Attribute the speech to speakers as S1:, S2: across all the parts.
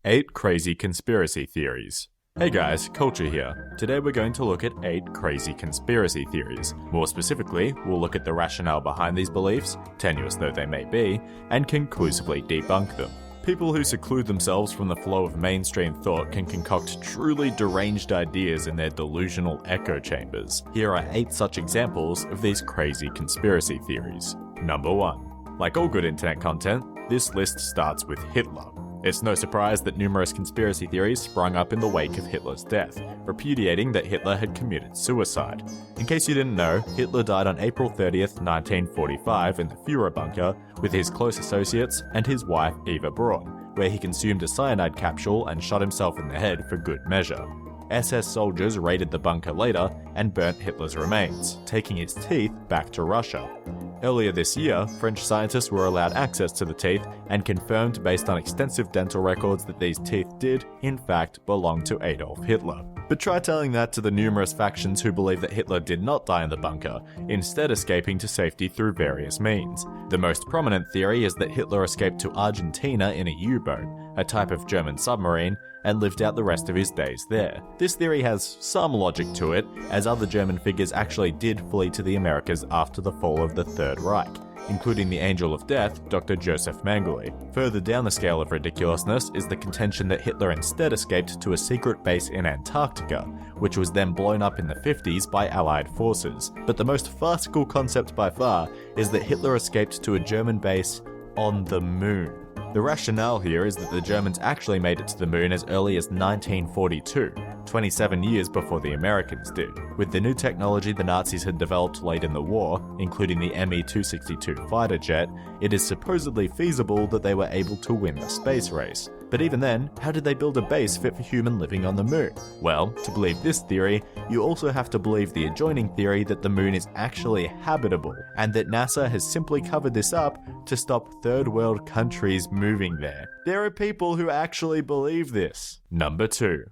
S1: 8 Crazy Conspiracy Theories. Hey guys, Culture here. Today we're going to look at 8 crazy conspiracy theories. More specifically, we'll look at the rationale behind these beliefs, tenuous though they may be, and conclusively debunk them. People who seclude themselves from the flow of mainstream thought can concoct truly deranged ideas in their delusional echo chambers. Here are 8 such examples of these crazy conspiracy theories. Number 1. Like all good internet content, this list starts with Hitler. It's no surprise that numerous conspiracy theories sprung up in the wake of Hitler's death, repudiating that Hitler had committed suicide. In case you didn't know, Hitler died on April 30th, 1945 in the Führer bunker with his close associates and his wife Eva Braun, where he consumed a cyanide capsule and shot himself in the head for good measure. SS soldiers raided the bunker later and burnt Hitler's remains, taking his teeth back to Russia. Earlier this year, French scientists were allowed access to the teeth and confirmed based on extensive dental records that these teeth did, in fact, belong to Adolf Hitler. But try telling that to the numerous factions who believe that Hitler did not die in the bunker, instead escaping to safety through various means. The most prominent theory is that Hitler escaped to Argentina in a U-boat, a type of German submarine, and lived out the rest of his days there. This theory has some logic to it, as other German figures actually did flee to the Americas after the fall of the Third Reich, including the Angel of Death, Dr. Joseph Mengele. Further down the scale of ridiculousness is the contention that Hitler instead escaped to a secret base in Antarctica, which was then blown up in the 50s by Allied forces. But the most farcical concept by far is that Hitler escaped to a German base on the moon. The rationale here is that the Germans actually made it to the moon as early as 1942, 27 years before the Americans did. With the new technology the Nazis had developed late in the war, including the Me-262 fighter jet, it is supposedly feasible that they were able to win the space race. But even then, how did they build a base fit for human living on the moon? Well, to believe this theory, you also have to believe the adjoining theory that the moon is actually habitable, and that NASA has simply covered this up to stop third world countries moving there. There are people who actually believe this. Number 2.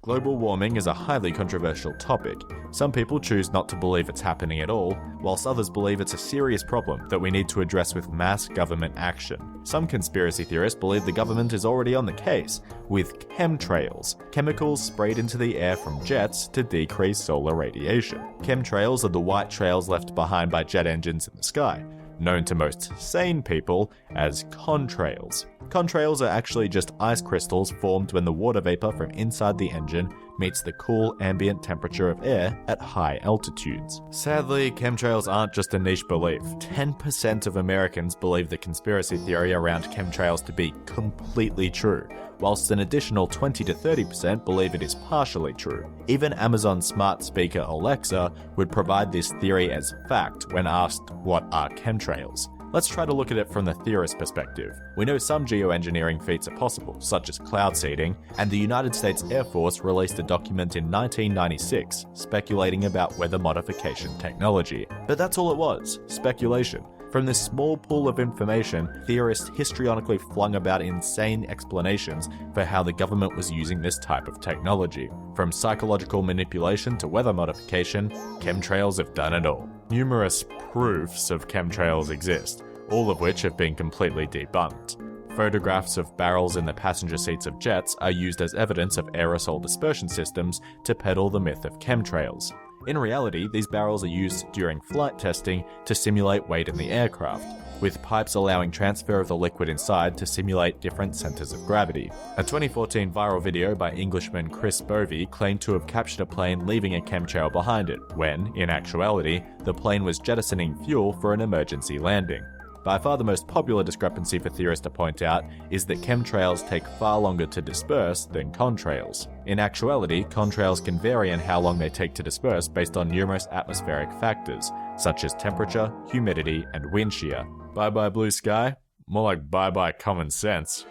S1: Global warming is a highly controversial topic. Some people choose not to believe it's happening at all, whilst others believe it's a serious problem that we need to address with mass government action. Some conspiracy theorists believe the government is already on the case, with chemtrails, chemicals sprayed into the air from jets to decrease solar radiation. Chemtrails are the white trails left behind by jet engines in the sky, known to most sane people as contrails. Contrails are actually just ice crystals formed when the water vapor from inside the engine meets the cool ambient temperature of air at high altitudes. Sadly, chemtrails aren't just a niche belief. 10% of Americans believe the conspiracy theory around chemtrails to be completely true, whilst an additional 20 to 30% believe it is partially true. Even Amazon smart speaker Alexa would provide this theory as fact when asked, "What are chemtrails?" Let's try to look at it from the theorist perspective. We know some geoengineering feats are possible, such as cloud seeding, and the United States Air Force released a document in 1996 speculating about weather modification technology. But that's all it was, speculation. From this small pool of information, theorists histrionically flung about insane explanations for how the government was using this type of technology. From psychological manipulation to weather modification, chemtrails have done it all. Numerous proofs of chemtrails exist, all of which have been completely debunked. Photographs of barrels in the passenger seats of jets are used as evidence of aerosol dispersion systems to peddle the myth of chemtrails. In reality, these barrels are used during flight testing to simulate weight in the aircraft, with pipes allowing transfer of the liquid inside to simulate different centers of gravity. A 2014 viral video by Englishman Chris Bovey claimed to have captured a plane leaving a chemtrail behind it, when, in actuality, the plane was jettisoning fuel for an emergency landing. By far the most popular discrepancy for theorists to point out is that chemtrails take far longer to disperse than contrails. In actuality, contrails can vary in how long they take to disperse based on numerous atmospheric factors, such as temperature, humidity, and wind shear. Bye-bye blue sky? More like bye-bye common sense.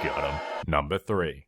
S1: Got 'em. Number 3.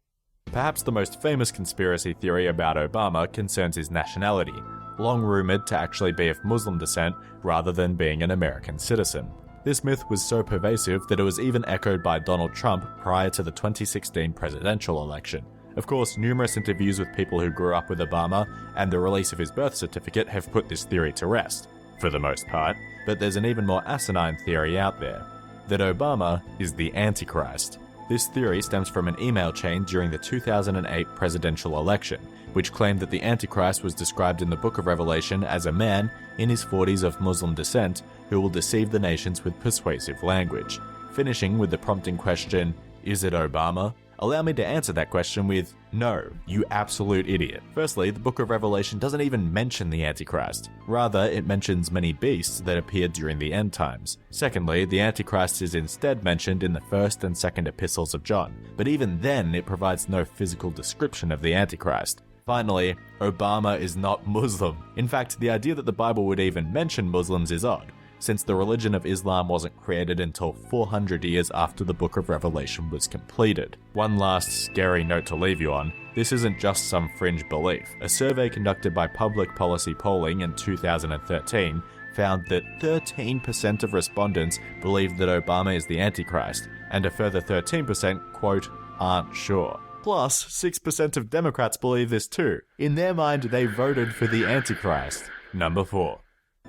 S1: Perhaps the most famous conspiracy theory about Obama concerns his nationality, long rumored to actually be of Muslim descent rather than being an American citizen. This myth was so pervasive that it was even echoed by Donald Trump prior to the 2016 presidential election. Of course, numerous interviews with people who grew up with Obama and the release of his birth certificate have put this theory to rest, for the most part, but there's an even more asinine theory out there, that Obama is the Antichrist. This theory stems from an email chain during the 2008 presidential election, which claimed that the Antichrist was described in the Book of Revelation as a man in his 40s of Muslim descent who will deceive the nations with persuasive language. Finishing with the prompting question, is it Obama? Allow me to answer that question with, no, you absolute idiot. Firstly, the Book of Revelation doesn't even mention the Antichrist. Rather, it mentions many beasts that appeared during the end times. Secondly, the Antichrist is instead mentioned in the first and second epistles of John, but even then it provides no physical description of the Antichrist. Finally, Obama is not Muslim. In fact, the idea that the Bible would even mention Muslims is odd, since the religion of Islam wasn't created until 400 years after the Book of Revelation was completed. One last scary note to leave you on, this isn't just some fringe belief. A survey conducted by Public Policy Polling in 2013 found that 13% of respondents believed that Obama is the Antichrist, and a further 13%, quote, aren't sure. Plus, 6% of Democrats believe this too. In their mind, they voted for the Antichrist. Number 4.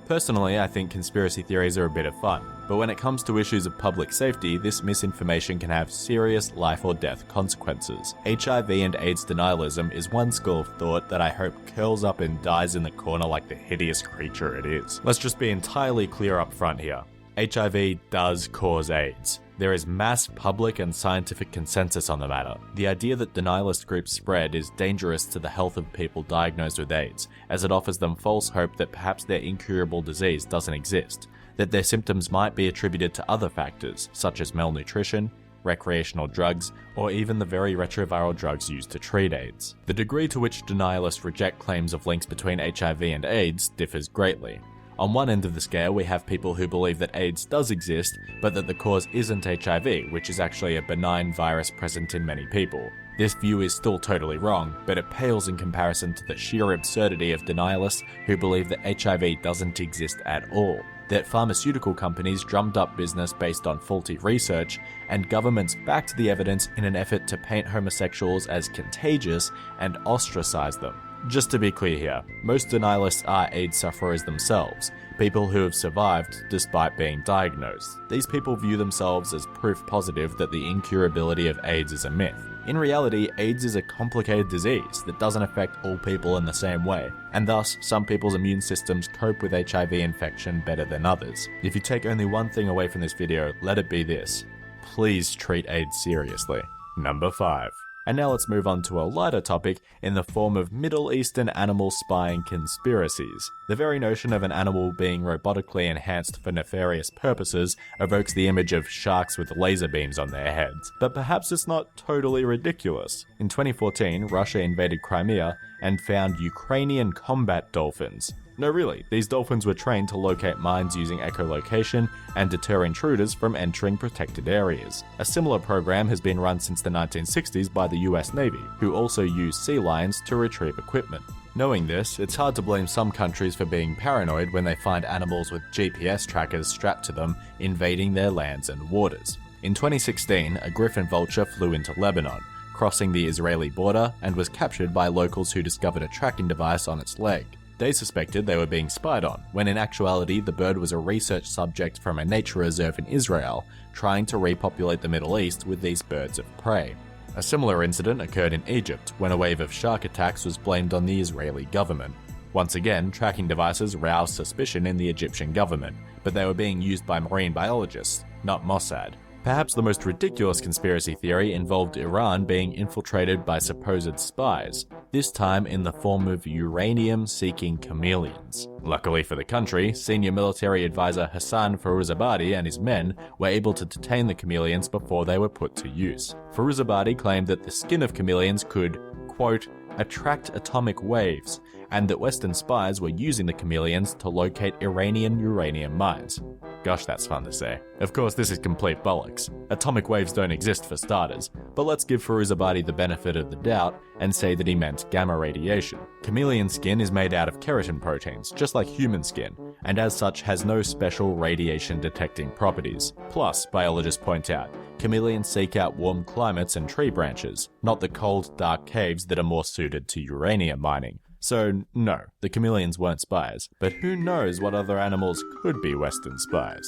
S1: Personally, I think conspiracy theories are a bit of fun, but when it comes to issues of public safety, this misinformation can have serious life or death consequences. HIV and AIDS denialism is one school of thought that I hope curls up and dies in the corner like the hideous creature it is. Let's just be entirely clear up front here. HIV does cause AIDS. There is mass public and scientific consensus on the matter. The idea that denialist groups spread is dangerous to the health of people diagnosed with AIDS, as it offers them false hope that perhaps their incurable disease doesn't exist, that their symptoms might be attributed to other factors, such as malnutrition, recreational drugs, or even the very retroviral drugs used to treat AIDS. The degree to which denialists reject claims of links between HIV and AIDS differs greatly. On one end of the scale, we have people who believe that AIDS does exist, but that the cause isn't HIV, which is actually a benign virus present in many people. This view is still totally wrong, but it pales in comparison to the sheer absurdity of denialists who believe that HIV doesn't exist at all, that pharmaceutical companies drummed up business based on faulty research, and governments backed the evidence in an effort to paint homosexuals as contagious and ostracize them. Just to be clear here, most denialists are AIDS sufferers themselves, people who have survived despite being diagnosed. These people view themselves as proof positive that the incurability of AIDS is a myth. In reality, AIDS is a complicated disease that doesn't affect all people in the same way, and thus, some people's immune systems cope with HIV infection better than others. If you take only one thing away from this video, let it be this: please treat AIDS seriously. Number 5. And now let's move on to a lighter topic in the form of Middle Eastern animal spying conspiracies. The very notion of an animal being robotically enhanced for nefarious purposes evokes the image of sharks with laser beams on their heads. But perhaps it's not totally ridiculous. In 2014, Russia invaded Crimea and found Ukrainian combat dolphins. No, really, these dolphins were trained to locate mines using echolocation and deter intruders from entering protected areas. A similar program has been run since the 1960s by the US Navy, who also use sea lions to retrieve equipment. Knowing this, it's hard to blame some countries for being paranoid when they find animals with GPS trackers strapped to them invading their lands and waters. In 2016, a griffon vulture flew into Lebanon, crossing the Israeli border, and was captured by locals who discovered a tracking device on its leg. They suspected they were being spied on, when in actuality the bird was a research subject from a nature reserve in Israel, trying to repopulate the Middle East with these birds of prey. A similar incident occurred in Egypt, when a wave of shark attacks was blamed on the Israeli government. Once again, tracking devices roused suspicion in the Egyptian government, but they were being used by marine biologists, not Mossad. Perhaps the most ridiculous conspiracy theory involved Iran being infiltrated by supposed spies, this time in the form of uranium-seeking chameleons. Luckily for the country, senior military advisor Hassan Firuzabadi and his men were able to detain the chameleons before they were put to use. Firuzabadi claimed that the skin of chameleons could, quote, attract atomic waves, and that Western spies were using the chameleons to locate Iranian uranium mines. Gosh, that's fun to say. Of course, this is complete bollocks. Atomic waves don't exist for starters, but let's give Firuzabadi the benefit of the doubt and say that he meant gamma radiation. Chameleon skin is made out of keratin proteins, just like human skin, and as such has no special radiation-detecting properties. Plus, biologists point out, chameleons seek out warm climates and tree branches, not the cold, dark caves that are more suited to uranium mining. So no, the chameleons weren't spies, but who knows what other animals could be Western spies.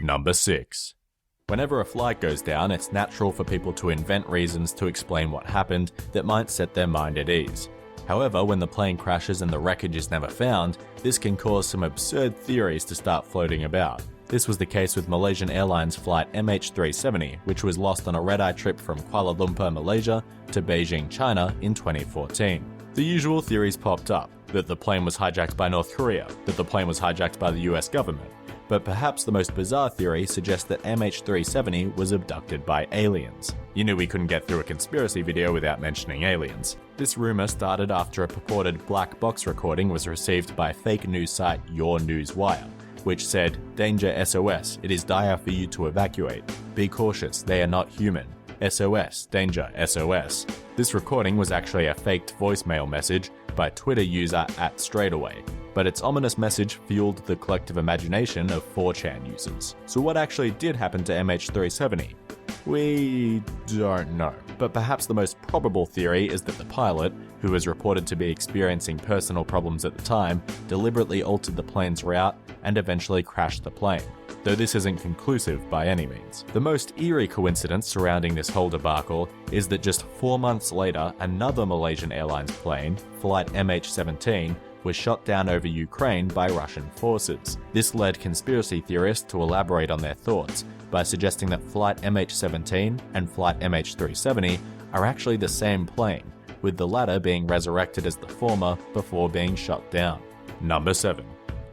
S1: Number 6. Whenever a flight goes down, it's natural for people to invent reasons to explain what happened that might set their mind at ease. However, when the plane crashes and the wreckage is never found, this can cause some absurd theories to start floating about. This was the case with Malaysian Airlines flight MH370, which was lost on a red-eye trip from Kuala Lumpur, Malaysia to Beijing, China in 2014. The usual theories popped up, that the plane was hijacked by North Korea, that the plane was hijacked by the US government. But perhaps the most bizarre theory suggests that MH370 was abducted by aliens. You knew we couldn't get through a conspiracy video without mentioning aliens. This rumor started after a purported black box recording was received by fake news site Your News Wire, which said, "Danger SOS, it is dire for you to evacuate. Be cautious, they are not human. SOS, danger SOS." This recording was actually a faked voicemail message by Twitter user @straightaway, but its ominous message fueled the collective imagination of 4chan users. So what actually did happen to MH370? We don't know, but perhaps the most probable theory is that the pilot, who was reported to be experiencing personal problems at the time, deliberately altered the plane's route and eventually crashed the plane, though this isn't conclusive by any means. The most eerie coincidence surrounding this whole debacle is that just 4 months later, another Malaysian Airlines plane, flight MH17, was shot down over Ukraine by Russian forces. This led conspiracy theorists to elaborate on their thoughts by suggesting that flight MH17 and flight MH370 are actually the same plane, with the latter being resurrected as the former before being shot down. Number 7.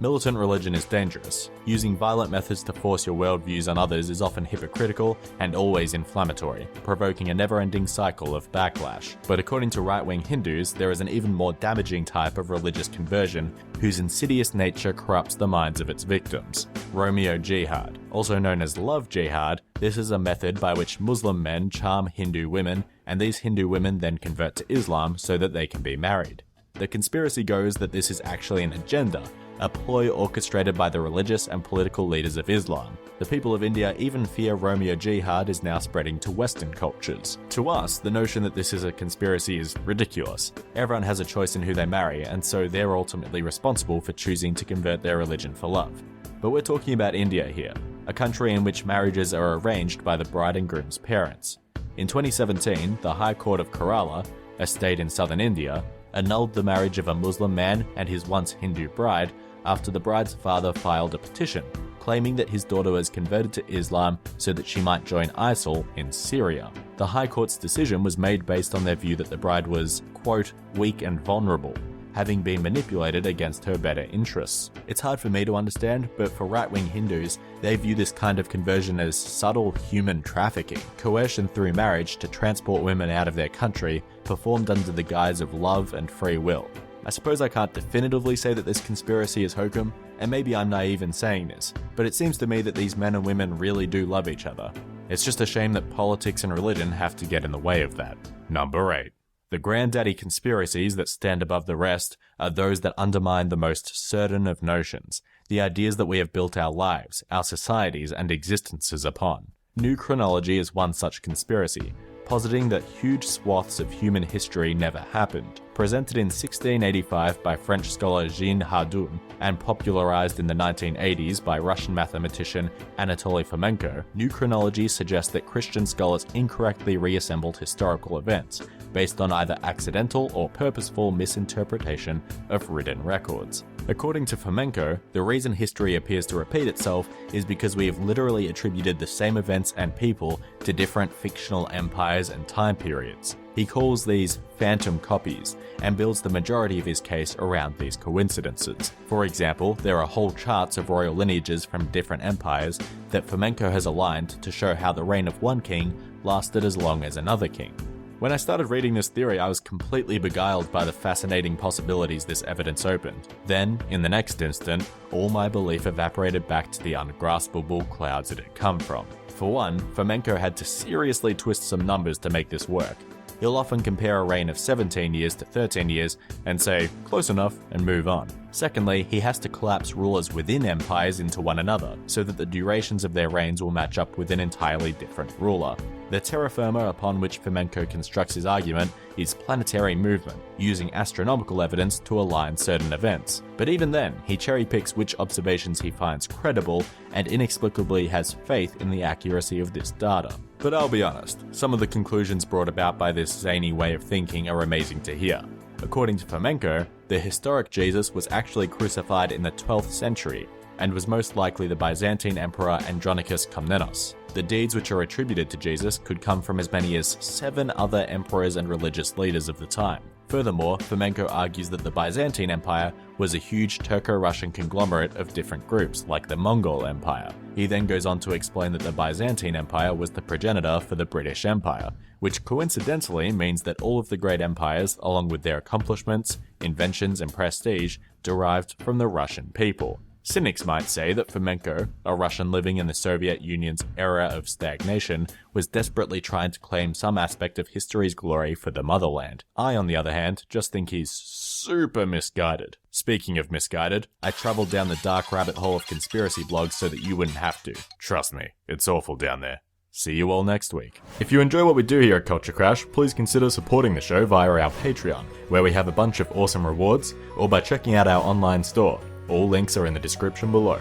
S1: Militant religion is dangerous. Using violent methods to force your worldviews on others is often hypocritical and always inflammatory, provoking a never-ending cycle of backlash. But according to right-wing Hindus, there is an even more damaging type of religious conversion whose insidious nature corrupts the minds of its victims. Romeo jihad. Also known as love jihad, this is a method by which Muslim men charm Hindu women, and these Hindu women then convert to Islam so that they can be married. The conspiracy goes that this is actually an agenda, a ploy orchestrated by the religious and political leaders of Islam. The people of India even fear Romeo jihad is now spreading to Western cultures. To us, the notion that this is a conspiracy is ridiculous. Everyone has a choice in who they marry, and so they're ultimately responsible for choosing to convert their religion for love. But we're talking about India here, a country in which marriages are arranged by the bride and groom's parents. In 2017, the High Court of Kerala, a state in southern India, annulled the marriage of a Muslim man and his once Hindu bride after the bride's father filed a petition claiming that his daughter was converted to Islam so that she might join ISIL in Syria. The High Court's decision was made based on their view that the bride was, quote, weak and vulnerable, having been manipulated against her better interests. It's hard for me to understand, but for right-wing Hindus, they view this kind of conversion as subtle human trafficking, coercion through marriage to transport women out of their country, performed under the guise of love and free will. I suppose I can't definitively say that this conspiracy is hokum, and maybe I'm naive in saying this, but it seems to me that these men and women really do love each other. It's just a shame that politics and religion have to get in the way of that. Number 8. The granddaddy conspiracies that stand above the rest are those that undermine the most certain of notions, the ideas that we have built our lives, our societies, and existences upon. New chronology is one such conspiracy, positing that huge swaths of human history never happened. Presented in 1685 by French scholar Jean Hardouin and popularized in the 1980s by Russian mathematician Anatoly Fomenko, new chronology suggests that Christian scholars incorrectly reassembled historical events based on either accidental or purposeful misinterpretation of written records. According to Fomenko, the reason history appears to repeat itself is because we have literally attributed the same events and people to different fictional empires and time periods. He calls these phantom copies and builds the majority of his case around these coincidences. For example, there are whole charts of royal lineages from different empires that Fomenko has aligned to show how the reign of one king lasted as long as another king. When I started reading this theory, I was completely beguiled by the fascinating possibilities this evidence opened. Then, in the next instant, all my belief evaporated back to the ungraspable clouds it had come from. For one, Fomenko had to seriously twist some numbers to make this work. he'll often compare a reign of 17 years to 13 years and say, close enough, and move on. Secondly, he has to collapse rulers within empires into one another, so that the durations of their reigns will match up with an entirely different ruler. The terra firma upon which Fomenko constructs his argument is planetary movement, using astronomical evidence to align certain events. But even then, he cherry-picks which observations he finds credible and inexplicably has faith in the accuracy of this data. But I'll be honest, some of the conclusions brought about by this zany way of thinking are amazing to hear. According to Fomenko, the historic Jesus was actually crucified in the 12th century, and was most likely the Byzantine Emperor Andronicus Komnenos. The deeds which are attributed to Jesus could come from as many as 7 other emperors and religious leaders of the time. Furthermore, Fomenko argues that the Byzantine Empire was a huge Turco-Russian conglomerate of different groups, like the Mongol Empire. He then goes on to explain that the Byzantine Empire was the progenitor for the British Empire, which coincidentally means that all of the great empires, along with their accomplishments, inventions, and prestige, derived from the Russian people. Cynics might say that Fomenko, a Russian living in the Soviet Union's era of stagnation, was desperately trying to claim some aspect of history's glory for the motherland. I, on the other hand, just think he's super misguided. Speaking of misguided, I traveled down the dark rabbit hole of conspiracy blogs so that you wouldn't have to. Trust me, it's awful down there. See you all next week. If you enjoy what we do here at CultureCrash, please consider supporting the show via our Patreon, where we have a bunch of awesome rewards, or by checking out our online store. All links are in the description below.